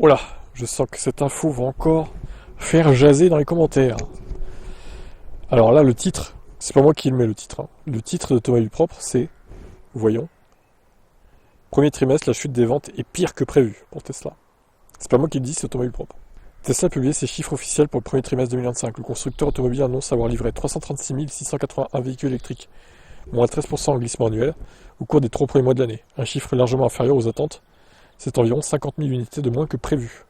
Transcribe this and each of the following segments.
Oh là, je sens que cette info va encore faire jaser dans les commentaires. Alors là, le titre, c'est pas moi qui le mets le titre. Le titre d'Automobile Propre, c'est, voyons, premier trimestre, la chute des ventes est pire que prévu pour Tesla. C'est pas moi qui le dis, c'est Automobile Propre. Tesla a publié ses chiffres officiels pour le premier trimestre 2025. Le constructeur automobile annonce avoir livré 336 681 véhicules électriques, moins 13% en glissement annuel, au cours des 3 premiers mois de l'année. Un chiffre largement inférieur aux attentes. C'est environ 50 000 unités de moins que prévu.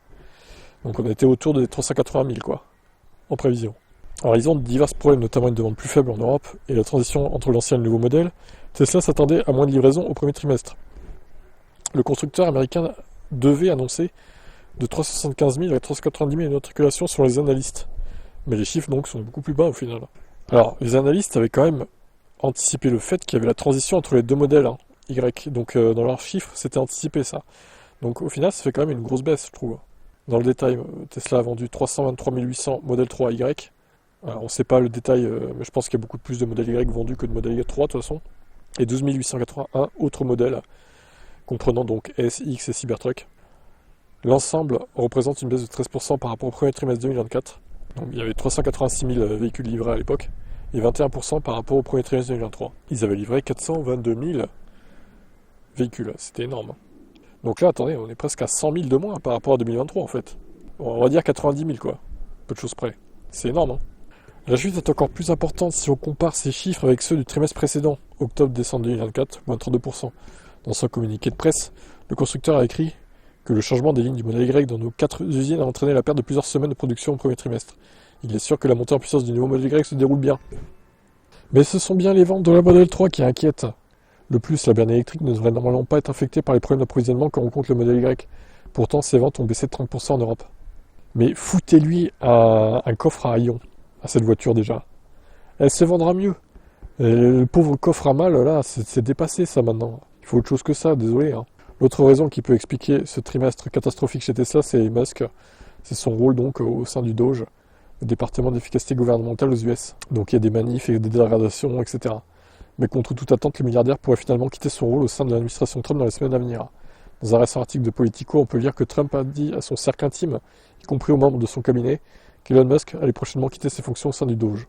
Donc on était autour des 380 000, quoi, en prévision. Alors ils ont divers problèmes, notamment une demande plus faible en Europe et la transition entre l'ancien et le nouveau modèle. Tesla s'attendait à moins de livraisons au premier trimestre. Le constructeur américain devait annoncer de 375 000 à 390 000 immatriculations sur les analystes. Mais les chiffres donc sont beaucoup plus bas au final. Alors les analystes avaient quand même anticipé le fait qu'il y avait la transition entre les deux modèles Y. Donc dans leurs chiffres, c'était anticipé ça. Donc au final, ça fait quand même une grosse baisse, je trouve. Dans le détail, Tesla a vendu 323 800 modèle 3Y. On ne sait pas le détail, mais je pense qu'il y a beaucoup plus de modèles Y vendus que de modèles Y3 de toute façon. Et 12 881 autres modèles, comprenant donc S, X et Cybertruck. L'ensemble représente une baisse de 13% par rapport au premier trimestre 2024. Donc il y avait 386 000 véhicules livrés à l'époque, et 21% par rapport au premier trimestre 2023. Ils avaient livré 422 000 véhicules, c'était énorme. Donc là, attendez, on est presque à 100 000 de moins par rapport à 2023 en fait. On va dire 90 000 quoi, peu de choses près. C'est énorme, hein. La chute est encore plus importante si on compare ces chiffres avec ceux du trimestre précédent, octobre-décembre 2024, moins 32%. Dans son communiqué de presse, le constructeur a écrit que le changement des lignes du modèle Y dans nos 4 usines a entraîné la perte de plusieurs semaines de production au premier trimestre. Il est sûr que la montée en puissance du nouveau modèle Y se déroule bien. Mais ce sont bien les ventes de la modèle 3 qui inquiètent. De plus, la berline électrique ne devrait normalement pas être affectée par les problèmes d'approvisionnement que rencontre le modèle Y. Pourtant, ses ventes ont baissé de 30% en Europe. Mais foutez-lui un coffre à haillons à cette voiture déjà. Elle se vendra mieux. Et le pauvre coffre à malle, là, c'est dépassé ça maintenant. Il faut autre chose que ça, désolé. L'autre raison qui peut expliquer ce trimestre catastrophique chez Tesla, c'est Musk. C'est son rôle donc au sein du DOGE, le département d'efficacité gouvernementale aux US. Donc il y a des manifs et des dégradations, etc. Mais contre toute attente, le milliardaire pourrait finalement quitter son rôle au sein de l'administration Trump dans les semaines à venir. Dans un récent article de Politico, on peut lire que Trump a dit à son cercle intime, y compris aux membres de son cabinet, qu'Elon Musk allait prochainement quitter ses fonctions au sein du DOGE.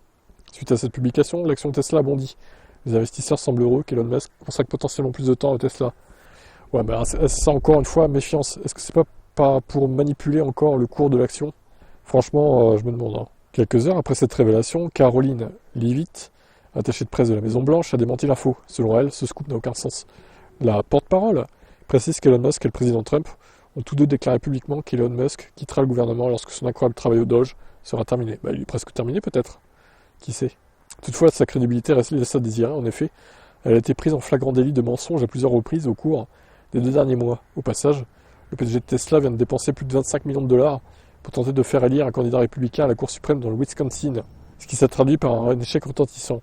Suite à cette publication, l'action Tesla a bondi. Les investisseurs semblent heureux qu'Elon Musk consacre potentiellement plus de temps à Tesla. Ouais, mais ça encore une fois, méfiance. Est-ce que c'est pas pour manipuler encore le cours de l'action? Franchement, je me demande. Quelques heures après cette révélation, Caroline Leavitt, attachée de presse de la Maison-Blanche, a démenti l'info. Selon elle, ce scoop n'a aucun sens. La porte-parole précise qu'Elon Musk et le président Trump ont tous deux déclaré publiquement qu'Elon Musk quittera le gouvernement lorsque son incroyable travail au Doge sera terminé. Il est presque terminé peut-être. Qui sait. Toutefois, sa crédibilité reste laisse à désirer. En effet, elle a été prise en flagrant délit de mensonge à plusieurs reprises au cours des 2 derniers mois. Au passage, le PDG de Tesla vient de dépenser plus de 25 millions de dollars pour tenter de faire élire un candidat républicain à la Cour suprême dans le Wisconsin, ce qui s'est traduit par un échec retentissant.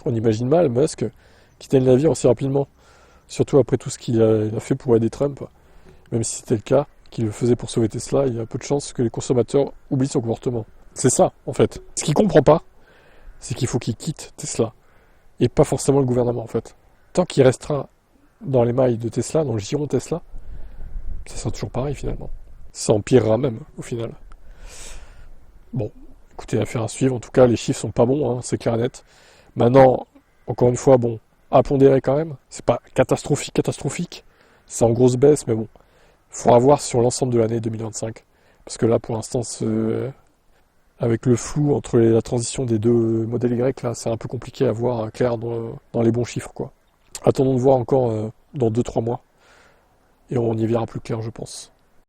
On imagine mal Musk quitter le navire aussi rapidement, surtout après tout ce qu'il a fait pour aider Trump. Même si c'était le cas, qu'il le faisait pour sauver Tesla, il y a peu de chances que les consommateurs oublient son comportement. C'est ça, en fait. Ce qu'il comprend pas, c'est qu'il faut qu'il quitte Tesla, et pas forcément le gouvernement, en fait. Tant qu'il restera dans les mailles de Tesla, dans le giron Tesla, ça sera toujours pareil, finalement. Ça empirera même, au final. Bon, écoutez, affaire à suivre. En tout cas, les chiffres sont pas bons, c'est clair et net. Maintenant, encore une fois, bon, à pondérer quand même. C'est pas catastrophique. C'est en grosse baisse, mais bon. Il faudra voir sur l'ensemble de l'année 2025. Parce que là, pour l'instant, avec le flou entre la transition des deux modèles Y, là, c'est un peu compliqué à voir clair dans les bons chiffres, quoi. Attendons de voir encore dans 2-3 mois. Et on y verra plus clair, je pense.